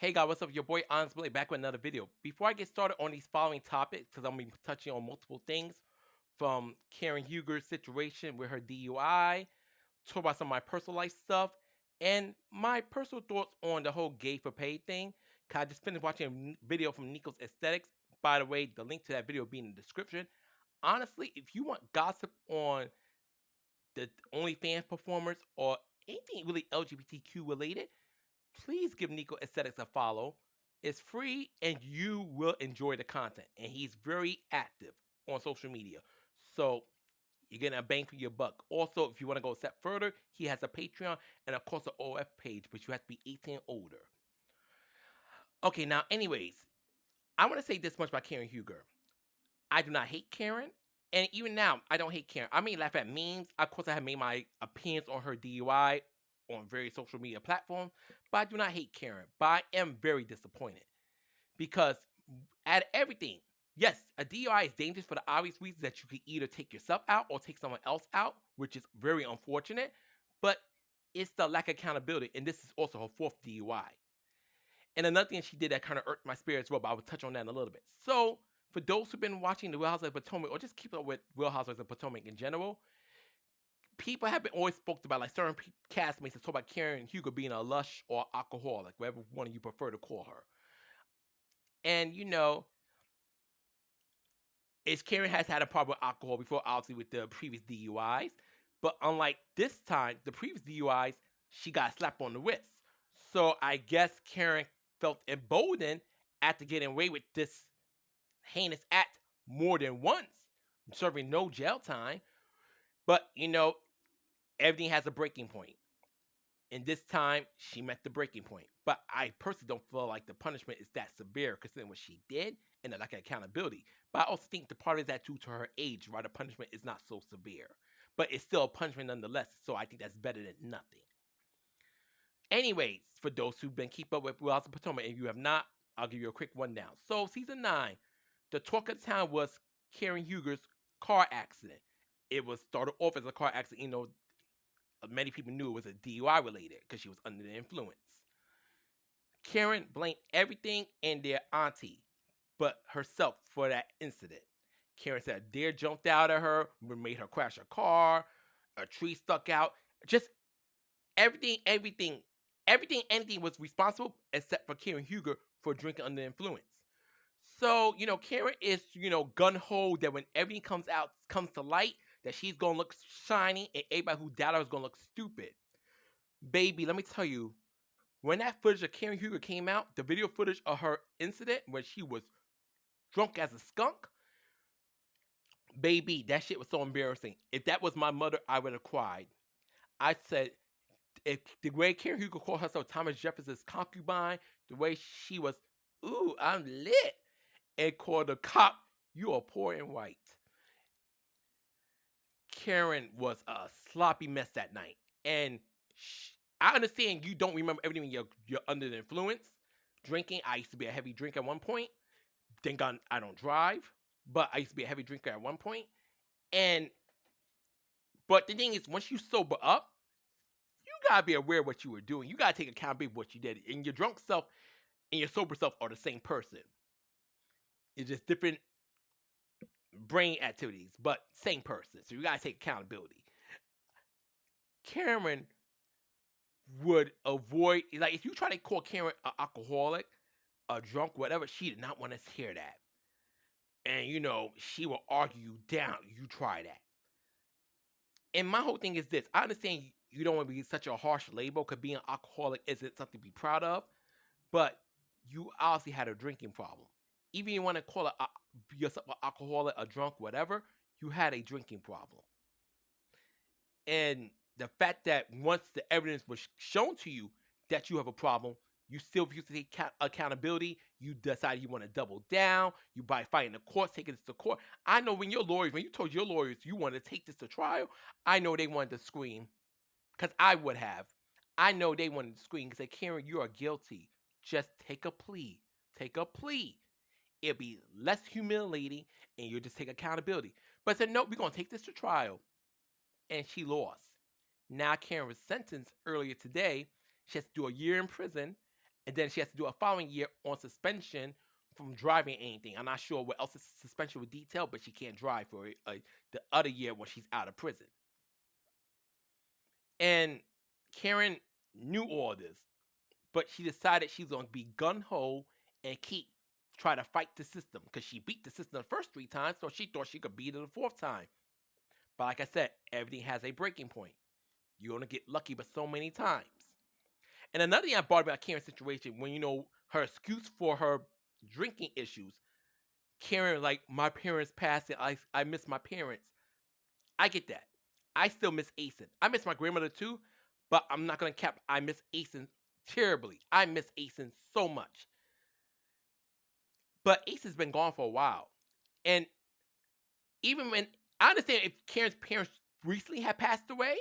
Hey guys, what's up? Your boy Honest Billy back with another video. Before I get started on these following topics, because I'm going to be touching on multiple things from Karen Huger's situation with her DUI, talk about some of my personal life stuff, and my personal thoughts on the whole gay for pay thing. Cause I just finished watching a video from Nico's Aesthetics. By the way, the link to that video will be in the description. Honestly, if you want gossip on the OnlyFans performers or anything really LGBTQ related, please give Nico Aesthetics a follow. It's free and you will enjoy the content. And he's very active on social media. So you're getting a bang for your buck. Also, if you want to go a step further, he has a Patreon and of course an OF page, but you have to be 18 older. Okay, now anyways, I want to say this much about Karen Huger. I do not hate Karen. And even now, I don't hate Karen. I may laugh at memes. Of course, I have made my opinions on her DUI on various social media platforms, but I do not hate Karen. But I am very disappointed because at everything, yes, a DUI is dangerous for the obvious reasons that you could either take yourself out or take someone else out, which is very unfortunate. But it's the lack of accountability, and this is also her fourth DUI. And another thing she did that kind of irked my spirit as well, but I will touch on that in a little bit. So, for those who've been watching the Real Housewives of Potomac, or just keep up with Real Housewives of Potomac in general, people have been always spoke about, like certain castmates that talk about Karen Huger being a lush or alcoholic, whatever one of you prefer to call her. And is Karen has had a problem with alcohol before, obviously with the previous DUIs, but unlike this time, the previous DUIs, she got slapped on the wrist. So I guess Karen felt emboldened after getting away with this heinous act more than once, serving no jail time. But everything has a breaking point. And this time, she met the breaking point. But I personally don't feel like the punishment is that severe considering what she did and the lack of accountability. But I also think the part of that due to her age, why the punishment is not so severe. But it's still a punishment nonetheless, so I think that's better than nothing. Anyways, for those who've been keep up with Real Housewives of Potomac, and if you have not, I'll give you a quick rundown. So, season 9, the talk of the town was Karen Huger's car accident. It was started off as a car accident, many people knew it was a DUI related because she was under the influence. Karen blamed everything and their auntie, but herself for that incident. Karen said a deer jumped out at her, made her crash her car, a tree stuck out. Just anything was responsible except for Karen Huger for drinking under influence. So, Karen is, gun ho that when everything comes to light, that she's gonna look shiny and everybody who doubted her is gonna look stupid. Baby, let me tell you, when that footage of Karen Huger came out, the video footage of her incident when she was drunk as a skunk, baby, that shit was so embarrassing. If that was my mother, I would have cried. I said, if the way Karen Huger called herself Thomas Jefferson's concubine, the way she was, ooh, I'm lit, and called the cop, you are poor and white. Karen was a sloppy mess that night. And I understand you don't remember everything when you're under the influence. Drinking, I used to be a heavy drinker at one point. Thank God I don't drive, but I used to be a heavy drinker at one point. But the thing is, once you sober up, you gotta be aware of what you were doing. You gotta take accountability of what you did. And your drunk self and your sober self are the same person. It's just different brain activities, but same person. So you gotta take accountability. Karen would avoid, like, if you try to call Karen an alcoholic, a drunk, whatever, she did not want to hear that. And she will argue you down. You try that. And my whole thing is this: I understand you don't want to be such a harsh label because being an alcoholic isn't something to be proud of, but you obviously had a drinking problem. Even if you want to call yourself an alcoholic, a drunk, whatever, you had a drinking problem. And the fact that once the evidence was shown to you that you have a problem, you still refuse to take accountability. You decide you want to double down. You by fighting the courts, taking this to court. I know when you told your lawyers you wanted to take this to trial, I know they wanted to scream, because I would have. I know they wanted to scream and say, Karen, you are guilty. Just take a plea. Take a plea. It'll be less humiliating and you'll just take accountability. But I said, no, we're going to take this to trial. And she lost. Now Karen was sentenced earlier today. She has to do a year in prison and then she has to do a following year on suspension from driving anything. I'm not sure what else is suspension with detail, but she can't drive for the other year when she's out of prison. And Karen knew all this, but she decided she's going to be gun ho and keep try to fight the system because she beat the system the first 3 times, so she thought she could beat it the fourth time. But like I said, everything has a breaking point. You're gonna get lucky, but so many times. And another thing I brought about Karen's situation, when her excuse for her drinking issues, Karen like my parents passed and I miss my parents. I get that. I still miss Asen. I miss my grandmother too, but I'm not gonna cap. I miss Asen terribly. I miss Asen so much. But Asen's been gone for a while, and even when I understand if Karen's parents recently had passed away,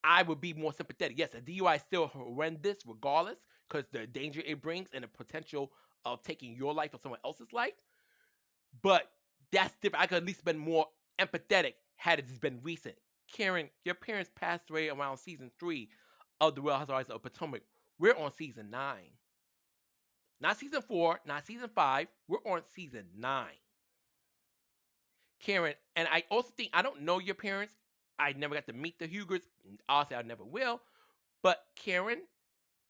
I would be more sympathetic. Yes, a DUI is still horrendous regardless because the danger it brings and the potential of taking your life or someone else's life. But that's different. I could at least been more empathetic had it just been recent. Karen, your parents passed away around season 3 of The Real Housewives of Potomac. We're on season 9. Not season 4, not season 5. We're on season 9. Karen, and I also think, I don't know your parents. I never got to meet the Hugers. Honestly, I never will. But Karen,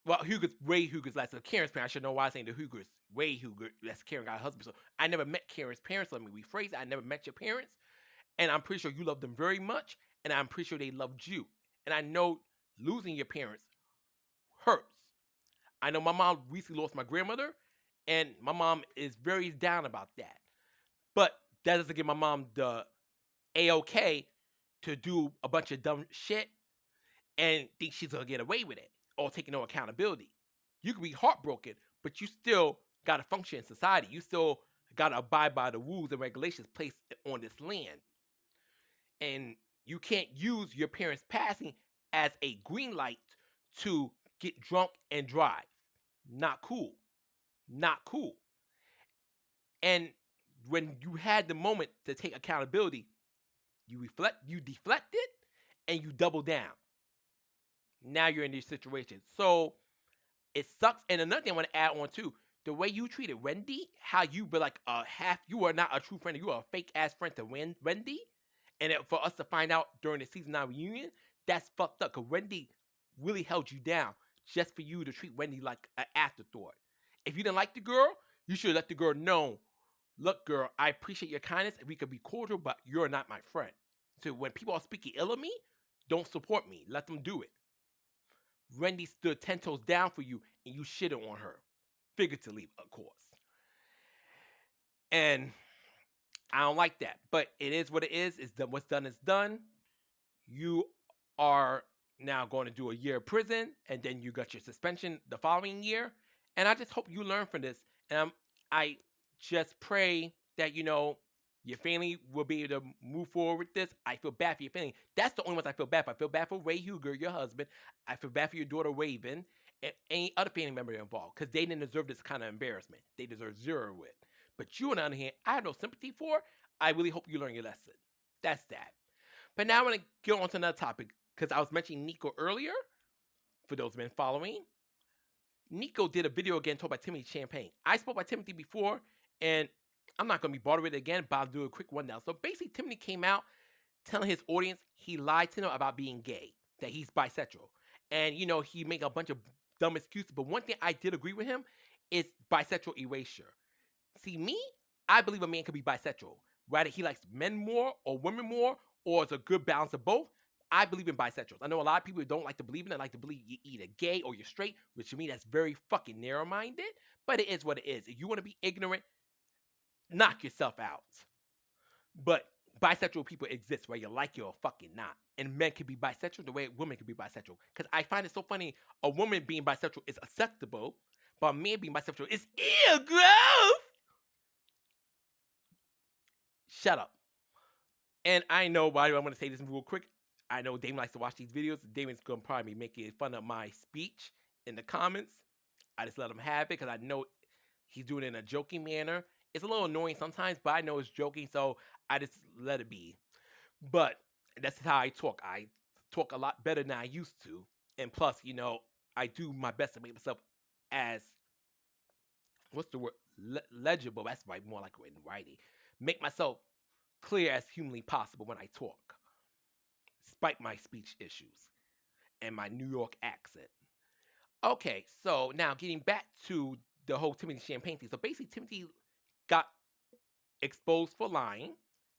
well, Ray Huger's last. So Karen's parents, I should know why I'm saying the Hugers. Ray Huger, that's Karen got a husband. So I never met Karen's parents. Let me rephrase it. I never met your parents. And I'm pretty sure you love them very much. And I'm pretty sure they loved you. And I know losing your parents hurts. I know my mom recently lost my grandmother. And my mom is very down about that. But that doesn't give my mom the A-OK to do a bunch of dumb shit and think she's gonna get away with it or taking no accountability. You can be heartbroken, but you still gotta function in society. You still gotta abide by the rules and regulations placed on this land. And you can't use your parents' passing as a green light to get drunk and drive. Not cool. Not cool. And when you had the moment to take accountability, you deflect it, and you double down. Now you're in this situation. So it sucks. And another thing I want to add on too, the way you treated Wendy, how you were like you are not a true friend, you are a fake ass friend to Wendy. And for us to find out during the season 9 reunion, that's fucked up. Because Wendy really held you down just for you to treat Wendy like an afterthought. If you didn't like the girl, you should let the girl know, look, girl, I appreciate your kindness and we could be cordial, but you're not my friend. So when people are speaking ill of me, don't support me. Let them do it. Wendy stood 10 toes down for you and you shitted on her. Figuratively, of course. And I don't like that. But it is what it is. What's done is done. You are now going to do a year of prison, and then you got your suspension the following year. And I just hope you learn from this. And I just pray that, your family will be able to move forward with this. I feel bad for your family. That's the only ones I feel bad for. I feel bad for Ray Huger, your husband. I feel bad for your daughter, Raven, and any other family member involved, because they didn't deserve this kind of embarrassment. They deserve zero with. But you, on the other hand, I have no sympathy for. I really hope you learn your lesson. That's that. But now I want to get on to another topic, because I was mentioning Nico earlier. For those who have been following, Nico did a video again talking about Timothy Champagne. I spoke about Timothy before, and I'm not going to be bothered with it again, but I'll do a quick one now. So basically, Timothy came out telling his audience he lied to them about being gay, that he's bisexual. And, he made a bunch of dumb excuses. But one thing I did agree with him is bisexual erasure. See, me, I believe a man could be bisexual. Whether he likes men more or women more, or it's a good balance of both, I believe in bisexuals. I know a lot of people who don't like to believe in it, like to believe you're either gay or you're straight, which to me, that's very fucking narrow-minded. But it is what it is. If you want to be ignorant, knock yourself out. But bisexual people exist, whether you like it or fucking not. And men can be bisexual the way women can be bisexual. Because I find it so funny, a woman being bisexual is acceptable, but a man being bisexual is ew, gross! Shut up. And I know why I'm going to say this real quick. I know Damon likes to watch these videos. Damon's going to probably be making fun of my speech in the comments. I just let him have it because I know he's doing it in a joking manner. It's a little annoying sometimes, but I know it's joking, so I just let it be. But that's how I talk. I talk a lot better than I used to. And plus, I do my best to make myself as what's the word? Legible. That's like more like in writing. Make myself clear as humanly possible when I talk, despite my speech issues and my New York accent. Okay, so now getting back to the whole Timothy Champagne thing. So basically, Timothy got exposed for lying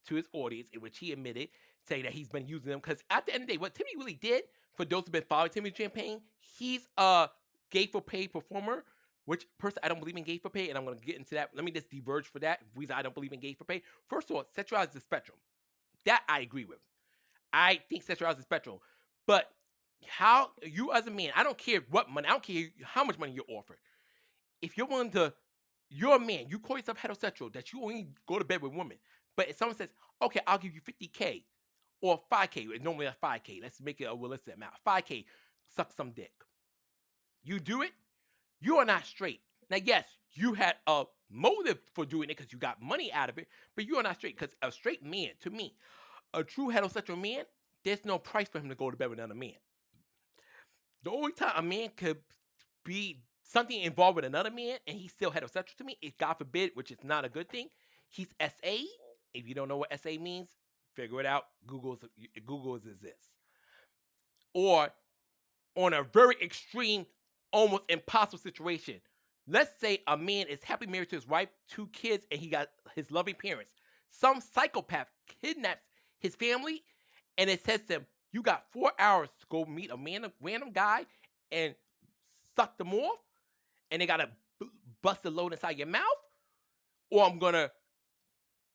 to his audience, in which he admitted, saying that he's been using them. Because at the end of the day, what Timothy really did, for those who've been following Timothy Champagne, he's a gay for pay performer. Which person I don't believe in gay for pay, and I'm going to get into that. Let me just diverge for that. Reason I don't believe in gay for pay. First of all, sexuality is a spectrum. That I agree with. I think sexuality is a spectrum. But how you as a man, I don't care what money, I don't care how much money you're offered. If you're willing to, you're a man, you call yourself heterosexual, that you only go to bed with women. But if someone says, okay, I'll give you 50K or 5K, normally that's 5K, let's make it a realistic amount. 5K, suck some dick. You do it, you are not straight. Now, yes, you had a motive for doing it because you got money out of it, but you are not straight. Because a straight man, to me, a true heterosexual man, there's no price for him to go to bed with another man. The only time a man could be something involved with another man and he's still heterosexual to me is, God forbid, which is not a good thing, he's SA. If you don't know what SA means, figure it out. Google's exists. Or on a very extreme, almost impossible situation. Let's say a man is happily married to his wife, 2 kids, and he got his loving parents. Some psychopath kidnaps his family, and it says to him, you got 4 hours to go meet a random guy and suck them off, and they got to bust a load inside your mouth, or I'm going to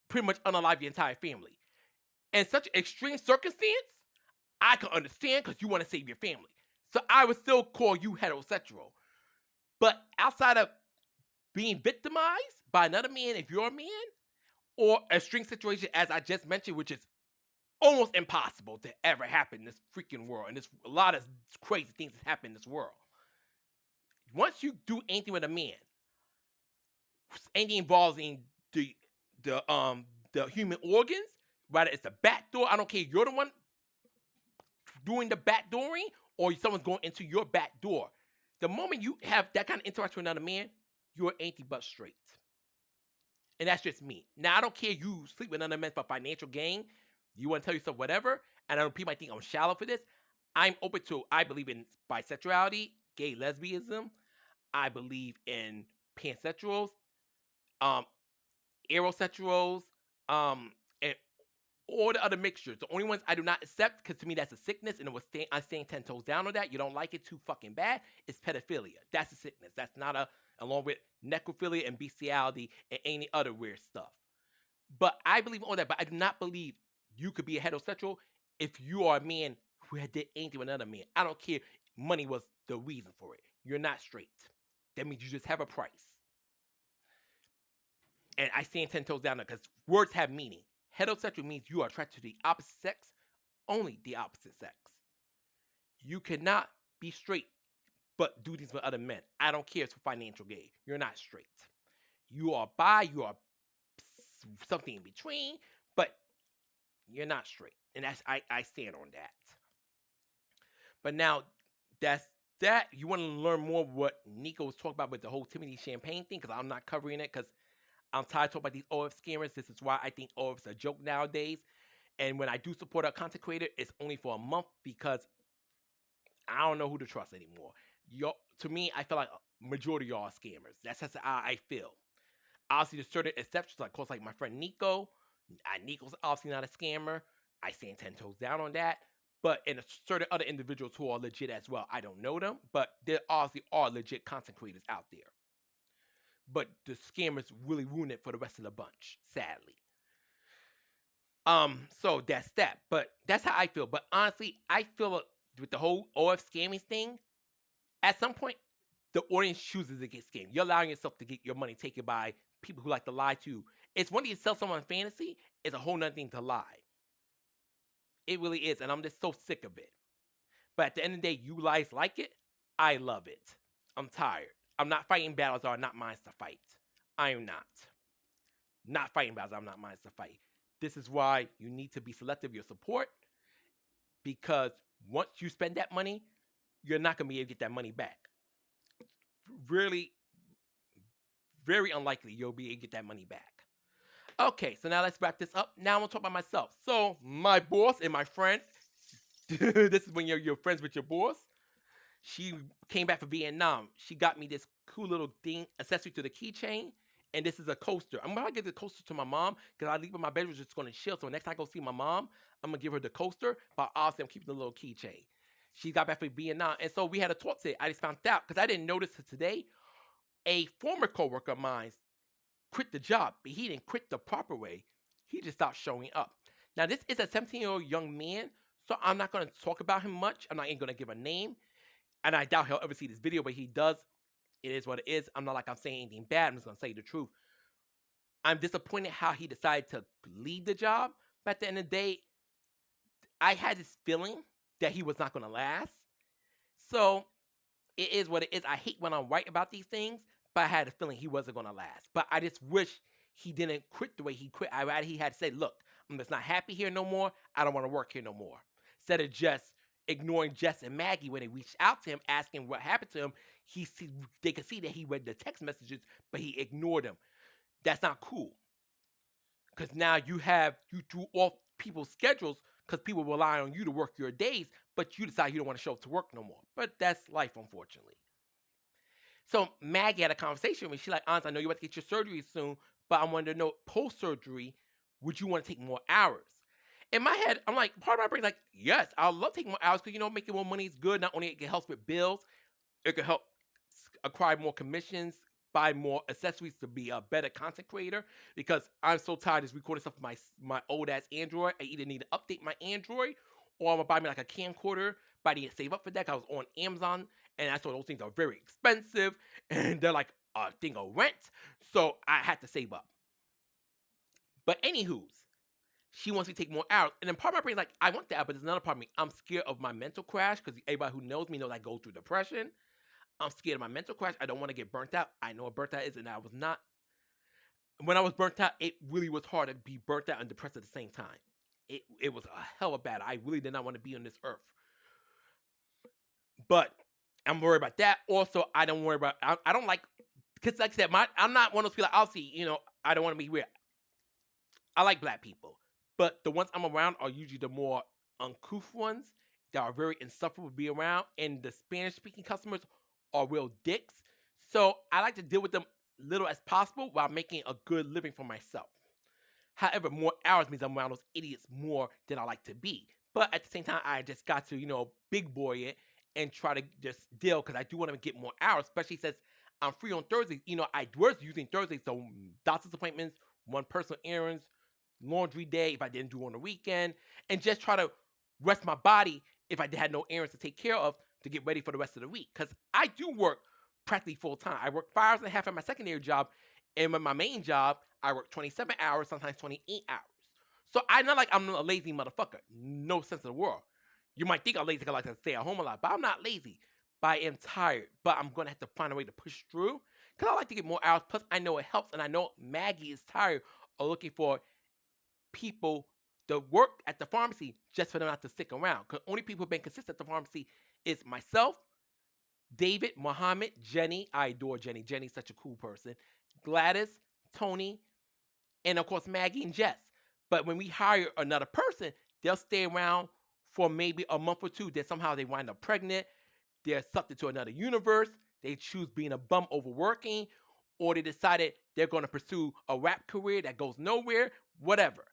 pretty much unalive your entire family. In such extreme circumstance, I can understand because you want to save your family. So I would still call you heterosexual. But outside of being victimized by another man, if you're a man, or a string situation, as I just mentioned, which is almost impossible to ever happen in this freaking world, and there's a lot of crazy things that happen in this world. Once you do anything with a man, anything involving the human organs, whether it's a back door, I don't care, you're the one doing the back dooring, or someone's going into your back door. The moment you have that kind of interaction with another man, you're anything but straight. And that's just me. Now, I don't care you sleep with another man for financial gain. You want to tell yourself whatever. And I know people might think I'm shallow for this. I'm open to, I believe in bisexuality, gay lesbianism. I believe in pansexuals, aerosexuals, and all the other mixtures. The only ones I do not accept, because to me that's a sickness, and I'm staying 10 toes down on that. You don't like it too fucking bad. It's pedophilia. That's a sickness. That's not along with necrophilia and bestiality and any other weird stuff. But I believe in all that. But I do not believe you could be a heterosexual if you are a man who did anything with another man. I don't care. Money was the reason for it. You're not straight. That means you just have a price. And I stand 10 toes down there because words have meaning. Heterosexual means you are attracted to the opposite sex, only the opposite sex. You cannot be straight but do things with other men. I don't care if it's financial gain. You're not straight. You are bi, you are something in between, but you're not straight. And that's I stand on that. But now that's that. You want to learn more what Nico was talking about with the whole Timothy Champagne thing, because I'm not covering it because I'm tired of talking about these OF scammers. This is why I think OF's a joke nowadays. And when I do support a content creator, it's only for a month because I don't know who to trust anymore. To me, I feel like a majority of y'all are scammers. That's just how I feel. Obviously, there's certain exceptions, like, of course, like my friend Nico. Nico's obviously not a scammer. I stand 10 toes down on that. But in certain other individuals who are legit as well, I don't know them, but there obviously are legit content creators out there. But the scammers really ruin it for the rest of the bunch, sadly. So that's that. But that's how I feel. But honestly, I feel with the whole OF scamming thing, at some point, the audience chooses to get scammed. You're allowing yourself to get your money taken by people who like to lie to you. It's one thing to sell someone fantasy, it's a whole nother thing to lie. It really is, and I'm just so sick of it. But at the end of the day, you guys like it. I love it. I'm tired. I'm not fighting battles that are not mine to fight. I am not. Not fighting battles that are not mine to fight. This is why you need to be selective of your support, because once you spend that money, you're not going to be able to get that money back. Really, very unlikely you'll be able to get that money back. Okay, so now let's wrap this up. Now I'm gonna talk about myself. So my boss and my friend, this is when you're friends with your boss. She came back from Vietnam. She got me this cool little thing, accessory to the keychain. And this is a coaster. I'm gonna give the coaster to my mom because I leave in my bedroom just gonna chill. So next time I go see my mom, I'm gonna give her the coaster, but obviously I'm keeping the little keychain. She got back from Vietnam. And so we had a talk today. I just found out because I didn't notice it today. A former coworker of mine quit the job, but he didn't quit the proper way. He just stopped showing up. Now, this is a 17-year-old young man, so I'm not going to talk about him much. I'm not even going to give a name, and I doubt he'll ever see this video, but he does. It is what it is. I'm not like I'm saying anything bad. I'm just going to say the truth. I'm disappointed how he decided to leave the job, but at the end of the day, I had this feeling that he was not going to last. So it is what it is. I hate when I'm right about these things, but I had a feeling he wasn't going to last. But I just wish he didn't quit the way he quit. I rather he had said, look, I'm just not happy here no more. I don't want to work here no more. Instead of just ignoring Jess and Maggie when they reached out to him, asking what happened to him, they could see that he read the text messages, but he ignored them. That's not cool. Because now you threw off people's schedules because people rely on you to work your days, but you decide you don't want to show up to work no more. But that's life, unfortunately. So Maggie had a conversation with me. She's like, Aunt, I know you about to get your surgery soon, but I wanted to know, post-surgery, would you want to take more hours? In my head, I'm like, part of my brain like, yes, I love taking more hours because, making more money is good. Not only it can help with bills, it can help acquire more commissions, buy more accessories to be a better content creator, because I'm so tired of recording stuff with my old ass Android. I either need to update my Android or I'm gonna buy me like a camcorder, but I need to save up for that. I was on Amazon and I saw those things are very expensive and they're like a thing of rent. So I had to save up. But anywho's, she wants me to take more hours. And then part of my brain is like, I want that, but there's another part of me. I'm scared of my mental crash because everybody who knows me knows I go through depression. I'm scared of my mental crash. I don't want to get burnt out. I know what burnt out is, and I was not. When I was burnt out, it really was hard to be burnt out and depressed at the same time. It was a hell of bad. I really did not want to be on this earth. But I'm worried about that. Also, I don't worry about. I don't like, because like I said, I'm not one of those people. I'll see. I don't want to be weird. I like black people, but the ones I'm around are usually the more uncouth ones that are very insufferable to be around, and the Spanish-speaking customers are real dicks. So I like to deal with them little as possible while making a good living for myself. However, more hours means I'm around those idiots more than I like to be. But at the same time, I just got to, big boy it and try to just deal because I do want to get more hours, especially since I'm free on Thursdays. I was using Thursdays, so doctor's appointments, one personal errands, laundry day if I didn't do on the weekend, and just try to rest my body if I had no errands to take care of to get ready for the rest of the week. Because I do work practically full time. I work 5 hours and a half at my secondary job, and with my main job, I work 27 hours, sometimes 28 hours. So I'm not like I'm a lazy motherfucker. No sense of the world. You might think I'm lazy because I like to stay at home a lot, but I'm not lazy. But I am tired. But I'm going to have to find a way to push through because I like to get more hours. Plus, I know it helps, and I know Maggie is tired of looking for people to work at the pharmacy just for them not to stick around. Because only people who've been consistent at the pharmacy is myself, David, Muhammad, Jenny. I adore Jenny. Jenny's such a cool person. Gladys, Tony, and of course Maggie and Jess. But when we hire another person, they'll stay around for maybe a month or two. Then somehow they wind up pregnant. They're sucked into another universe. They choose being a bum overworking, or they decided they're going to pursue a rap career that goes nowhere, whatever.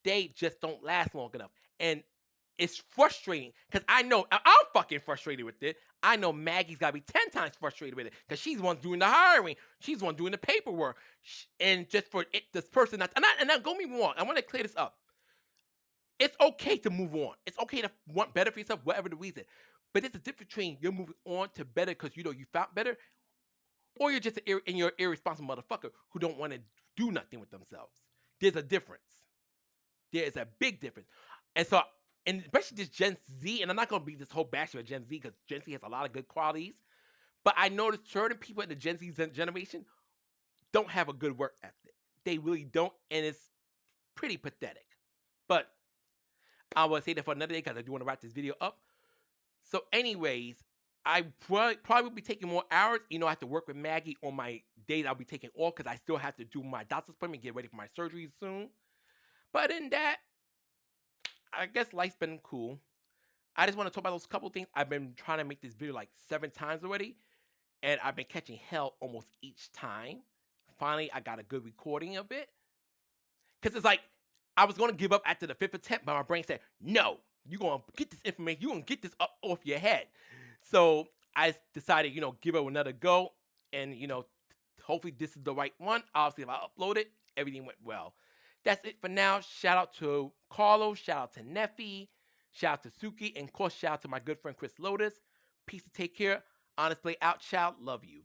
They just don't last long enough. And it's frustrating because I know I'm fucking frustrated with it. I know Maggie's got to be 10 times frustrated with it because she's the one doing the hiring. She's the one doing the paperwork. And just for this person not, and don't get me wrong, I want to clear this up. It's okay to move on. It's okay to want better for yourself, whatever the reason. But there's a difference between you're moving on to better because you found better, or you're just you're irresponsible motherfucker who don't want to do nothing with themselves. There's a difference. There is a big difference. And so, and especially this Gen Z, and I'm not going to be this whole bashing of Gen Z because Gen Z has a lot of good qualities, but I noticed certain people in the Gen Z generation don't have a good work ethic. They really don't, and it's pretty pathetic. But I will say that for another day because I do want to wrap this video up. So anyways, I probably will be taking more hours. I have to work with Maggie on my days I'll be taking off because I still have to do my doctor's appointment, get ready for my surgery soon. But in that, I guess life's been cool. I just want to talk about those couple things. I've been trying to make this video like 7 times already, and I've been catching hell almost each time. Finally, I got a good recording of it. Because it's like, I was going to give up after the fifth attempt, but my brain said, no, you're going to get this information. You're going to get this up off your head. So I decided, give it another go. And, hopefully this is the right one. Obviously, if I upload it, everything went well. That's it for now. Shout out to Carlos. Shout out to Neffy. Shout out to Suki. And, of course, shout out to my good friend Chris Lotus. Peace and take care. Honest Play out, child. Love you.